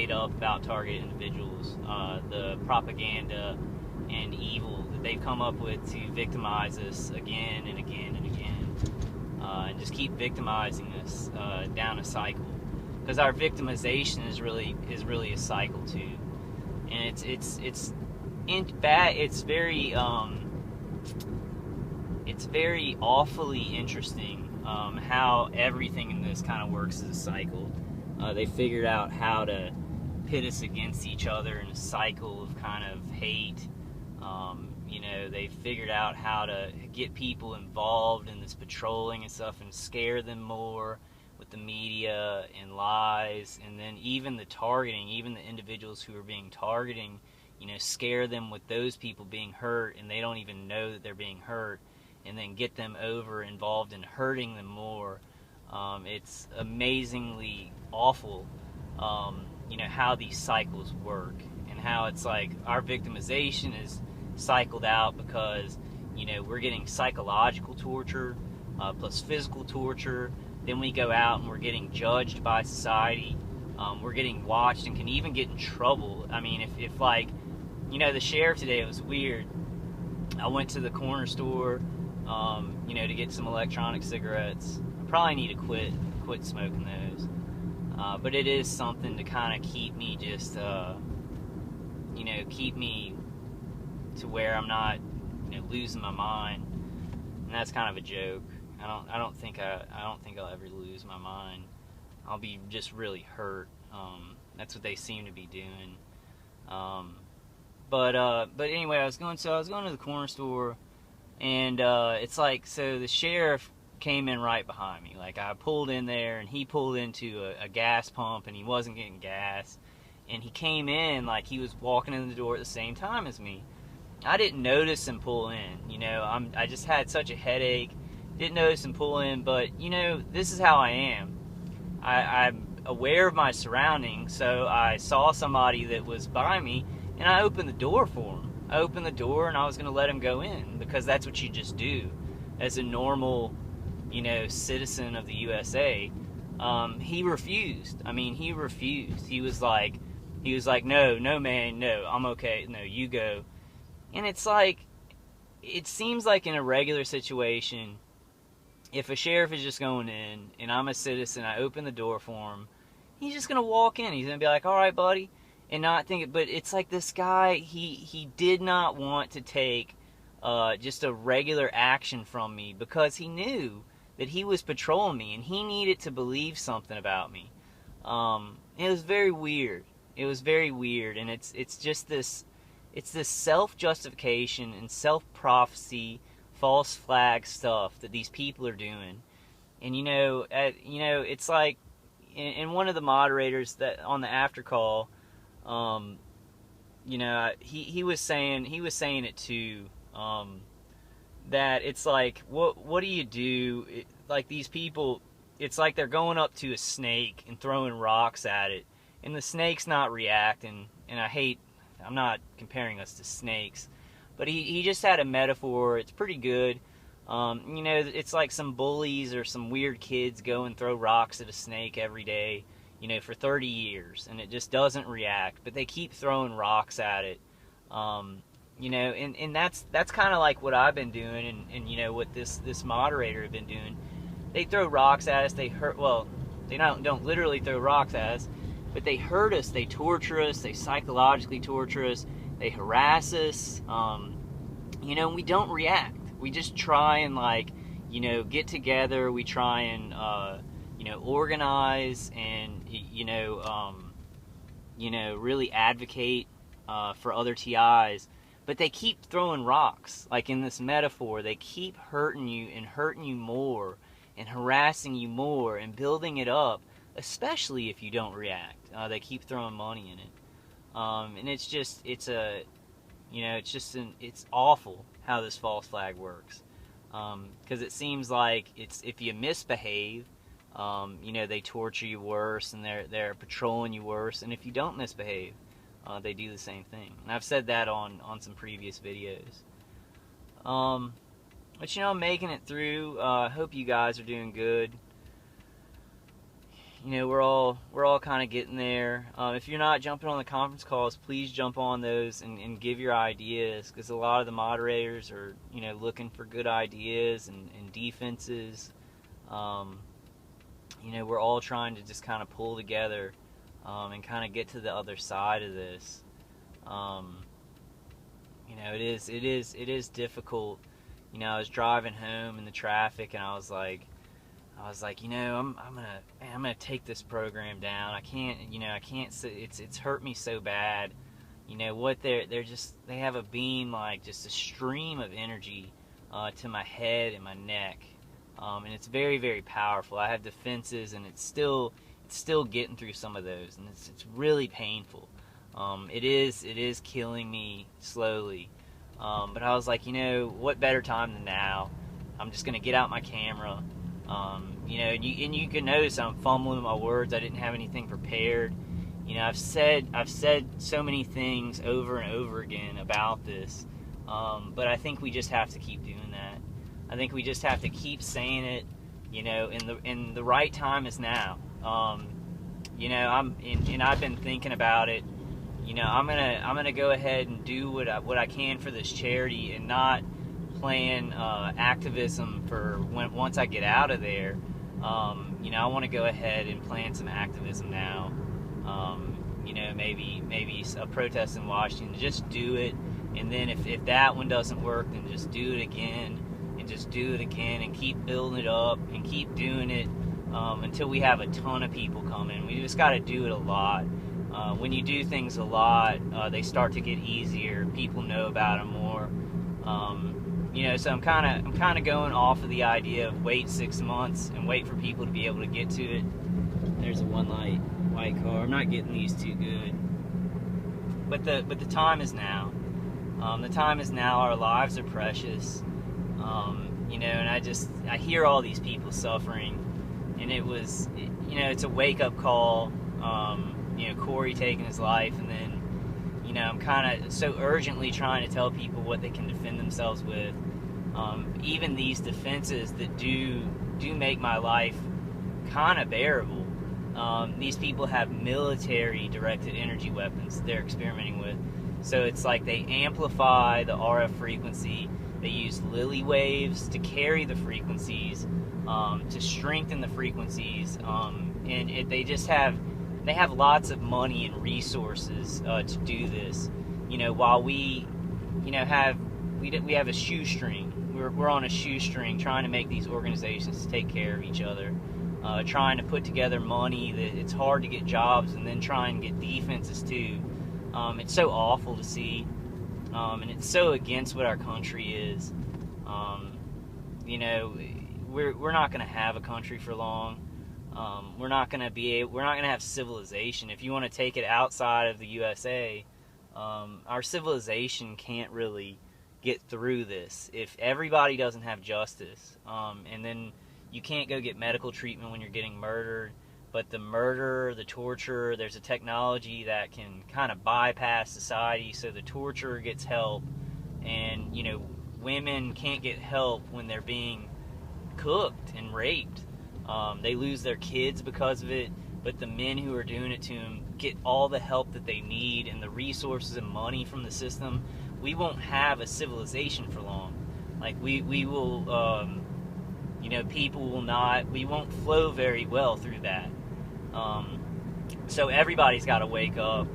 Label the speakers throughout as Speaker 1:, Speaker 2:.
Speaker 1: made up about targeted individuals, the propaganda and evil that they've come up with to victimize us again and again and again, and just keep victimizing us down a cycle. Because our victimization is really a cycle too, and it's very awfully interesting how everything in this kind of works as a cycle. They figured out how to pit us against each other in a cycle of kind of hate. They figured out how to get people involved in this patrolling and stuff and scare them more with the media and lies, and then even the targeting, even the individuals who are being targeting, scare them with those people being hurt and they don't even know that they're being hurt, and then get them involved in hurting them more. It's amazingly awful, how these cycles work, and how it's like our victimization is cycled out because, we're getting psychological torture plus physical torture. Then we go out and we're getting judged by society. We're getting watched and can even get in trouble. I mean, if like, the sheriff today, it was weird. I went to the corner store, to get some electronic cigarettes. I probably need to quit smoking those. But it is something to kind of keep me just, keep me to where I'm not, losing my mind. And that's kind of a joke. I don't think I'll ever lose my mind. I'll be just really hurt. That's what they seem to be doing. But anyway, I was going to the corner store, and it's like, so the sheriff came in right behind me. Like, I pulled in there, and he pulled into a gas pump, and he wasn't getting gas. And he came in like he was walking in the door at the same time as me. I didn't notice him pull in. I just had such a headache. Didn't notice him pull in, but this is how I am. I'm aware of my surroundings, so I saw somebody that was by me, and I opened the door for him. I opened the door, and I was going to let him go in, because that's what you just do as a normal, citizen of the USA. He refused. He refused. He was like, no, man, no, I'm okay. No, you go. And it's like, it seems like in a regular situation, if a sheriff is just going in, and I'm a citizen, I open the door for him, he's just going to walk in. He's going to be like, all right, buddy, and not think it. But it's like this guy, he did not want to take just a regular action from me, because he knew that he was patrolling me, and he needed to believe something about me. It was very weird. And it's just this, it's this self-justification and self-prophecy, false flag stuff that these people are doing. And it's like, and one of the moderators that on the after call, he was saying it too, that it's like, what do you do? Like, these people, it's like they're going up to a snake and throwing rocks at it, and the snake's not reacting. And I'm not comparing us to snakes, but he just had a metaphor. It's pretty good. It's like some bullies or some weird kids go and throw rocks at a snake every day, for 30 years, and it just doesn't react, but they keep throwing rocks at it. And that's kind of like what I've been doing, and what this moderator had been doing. They throw rocks at us. They hurt. Well, they don't literally throw rocks at us, but they hurt us. They torture us. They psychologically torture us. They harass us. And we don't react. We just try and get together. We try and organize and really advocate for other TIs. But they keep throwing rocks. Like in this metaphor, they keep hurting you and hurting you more and harassing you more and building it up, especially if you don't react. They keep throwing money in it. And it's awful how this false flag works. Because it seems like if you misbehave, they torture you worse, and they're patrolling you worse. And if you don't misbehave, they do the same thing. And I've said that on some previous videos. But I'm making it through. I hope you guys are doing good. we're all kind of getting there. If you're not jumping on the conference calls, please jump on those and give your ideas, because a lot of the moderators are looking for good ideas and defenses. We're all trying to just kind of pull together and kind of get to the other side of this. It is difficult. I was driving home in the traffic, and I was like, I'm gonna take this program down. I can't. It's hurt me so bad. They have a beam, like just a stream of energy to my head and my neck, and it's very, very powerful. I have defenses, and it's still getting through some of those, and it's really painful. It is killing me slowly. But I was like, what better time than now? I'm just gonna get out my camera. And you can notice I'm fumbling my words. I didn't have anything prepared. I've said so many things over and over again about this, but I think we just have to keep doing that. I think we just have to keep saying it. In the right time is now. I've been thinking about it. I'm gonna go ahead and do what I can for this charity, and not plan activism for once I get out of there. I want to go ahead and plan some activism now. Maybe a protest in Washington. Just do it, and then if that one doesn't work, then just do it again, and just do it again, and keep building it up, and keep doing it until we have a ton of people coming. We just got to do it a lot. When you do things a lot, they start to get easier. People know about them more. So I'm kind of going off of the idea of wait 6 months and wait for people to be able to get to it. There's a one light white car. I'm not getting these too good, but the time is now. The time is now. Our lives are precious. And I hear all these people suffering, and it's a wake up call. Corey taking his life, and then I'm kind of so urgently trying to tell people what they can defend themselves with. Even these defenses that do make my life kind of bearable. These people have military directed energy weapons they're experimenting with. So it's like they amplify the RF frequency. They use Lily waves to carry the frequencies, to strengthen the frequencies, and they have lots of money and resources to do this. While we have a shoestring. We're on a shoestring trying to make these organizations take care of each other, trying to put together money that it's hard to get jobs, and then try and get defenses too. It's so awful to see, and it's so against what our country is. We're not going to have a country for long. We're not going to have civilization. If you want to take it outside of the USA, our civilization can't really get through this if everybody doesn't have justice. And then you can't go get medical treatment when you're getting murdered. But the murder, the torture, there's a technology that can kind of bypass society, so the torturer gets help, and women can't get help when they're being cooked and raped. They lose their kids because of it, but the men who are doing it to them get all the help that they need and the resources and money from the system. We won't have a civilization for long. Like we will, people will not. We won't flow very well through that. So everybody's got to wake up.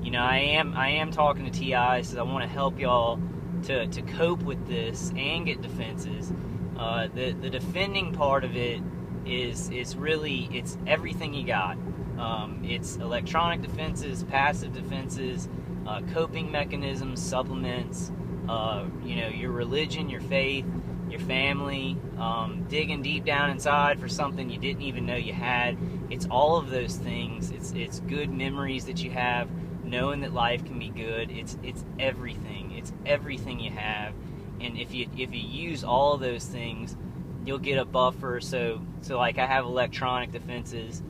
Speaker 1: I am talking to TI, so I want to help y'all to cope with this and get defenses. The defending part of it is really, it's everything you got. It's electronic defenses, passive defenses, coping mechanisms, supplements, your religion, your faith, your family, digging deep down inside for something you didn't even know you had. It's all of those things. It's good memories that you have, knowing that life can be good. It's everything. It's everything you have. And if you use all of those things, you'll get a buffer. So like I have electronic defenses,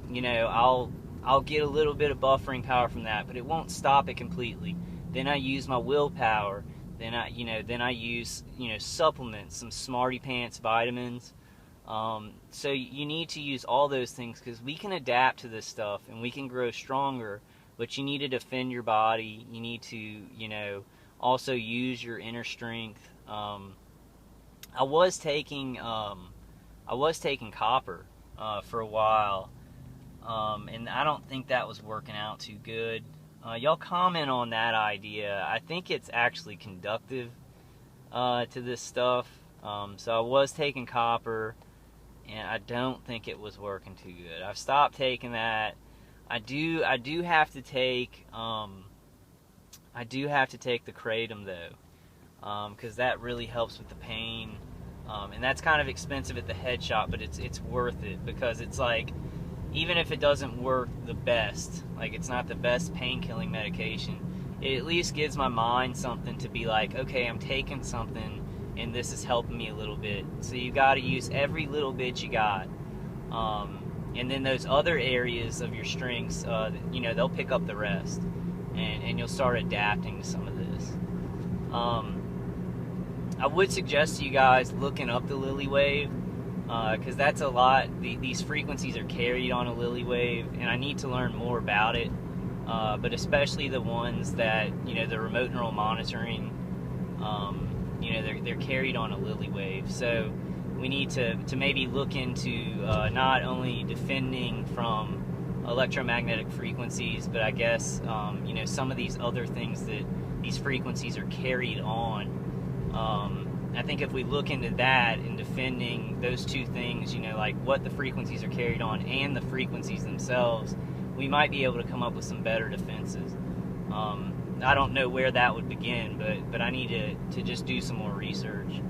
Speaker 1: I'll get a little bit of buffering power from that, but it won't stop it completely. Then I use my willpower. Then I use supplements, some Smarty Pants vitamins, So you need to use all those things, because we can adapt to this stuff and we can grow stronger, but you need to defend your body. You need to, also use your inner strength. I was taking copper for a while, and I don't think that was working out too good. Y'all comment on that idea. I think it's actually conductive to this stuff. So I was taking copper, and I don't think it was working too good. I've stopped taking that. I do have to take the kratom though, because that really helps with the pain, and that's kind of expensive at the head shop, but it's worth it, because it's like, even if it doesn't work the best, like it's not the best pain-killing medication, it at least gives my mind something to be like, okay, I'm taking something and this is helping me a little bit. So you got to use every little bit you got, and then those other areas of your strengths, they'll pick up the rest, and you'll start adapting to some of this. I would suggest to you guys looking up the Lily Wave, because that's a lot. These frequencies are carried on a Lily Wave, and I need to learn more about it, but especially the ones that, the remote neural monitoring, they're carried on a Lily Wave. So we need to maybe look into not only defending from electromagnetic frequencies, but I guess some of these other things that these frequencies are carried on. I think if we look into that and defending those two things, like what the frequencies are carried on and the frequencies themselves, we might be able to come up with some better defenses. I don't know where that would begin, but I need to just do some more research.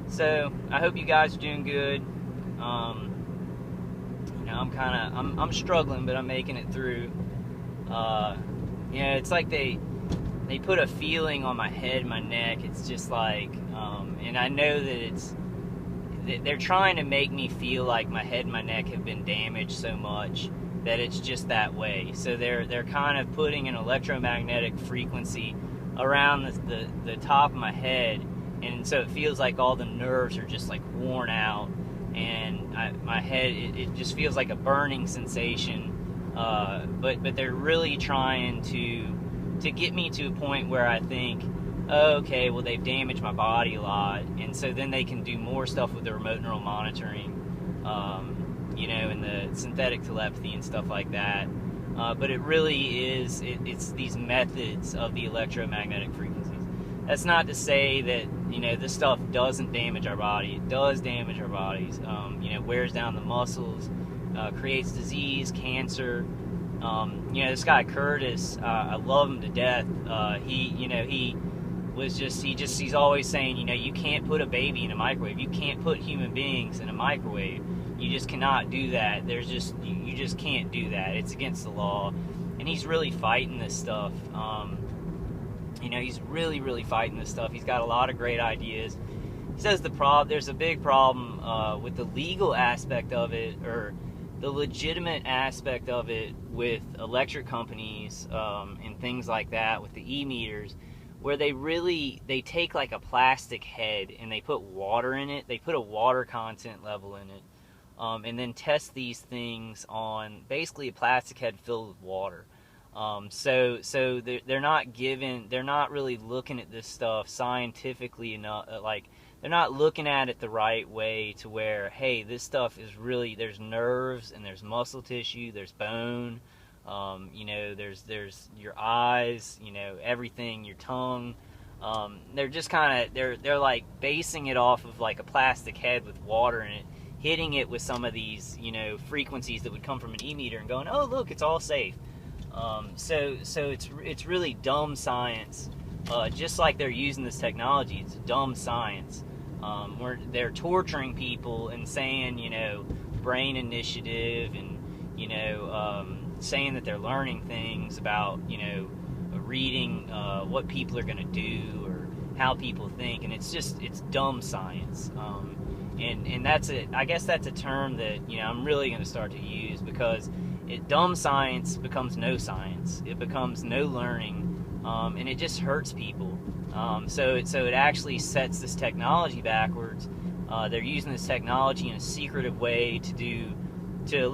Speaker 1: So I hope you guys are doing good. I'm struggling, but I'm making it through. It's like they put a feeling on my head and my neck. It's just like, and I know that they're trying to make me feel like my head and my neck have been damaged so much that it's just that way. So they're kind of putting an electromagnetic frequency around the top of my head, and so it feels like all the nerves are just like worn out, and my head, it just feels like a burning sensation. But they're really trying to get me to a point where I think, oh, okay, well, they've damaged my body a lot, and so then they can do more stuff with the remote neural monitoring, and the synthetic telepathy and stuff like that. But it really is, it's these methods of the electromagnetic frequencies. That's not to say that, this stuff doesn't damage our body. It does damage our bodies. Wears down the muscles, creates disease, cancer. This guy Curtis, I love him to death. He's always saying, you can't put a baby in a microwave. You can't put human beings in a microwave. You just cannot do that. You just can't do that. It's against the law. And he's really fighting this stuff. He's really, really fighting this stuff. He's got a lot of great ideas. He says there's a big problem with the legal aspect of it, or the legitimate aspect of it, with electric companies and things like that, with the e-meters, where they take like a plastic head and they put water in it. They put a water content level in it, and then test these things on basically a plastic head filled with water. So they're not really looking at this stuff scientifically enough. They're not looking at it the right way, to where, hey, this stuff is really, there's nerves and there's muscle tissue, there's bone, there's your eyes, everything, your tongue. They're just kind of, they're like basing it off of like a plastic head with water in it, hitting it with some of these, frequencies that would come from an e-meter, and going, oh, look, it's all safe. So it's really dumb science. Just like they're using this technology, it's dumb science. Where they're torturing people and saying, brain initiative, and, saying that they're learning things about, reading what people are going to do, or how people think, and it's dumb science. And that's it. I guess that's a term that, I'm really going to start to use, because dumb science becomes no science. It becomes no learning, and it just hurts people. So it actually sets this technology backwards. They're using this technology in a secretive way to let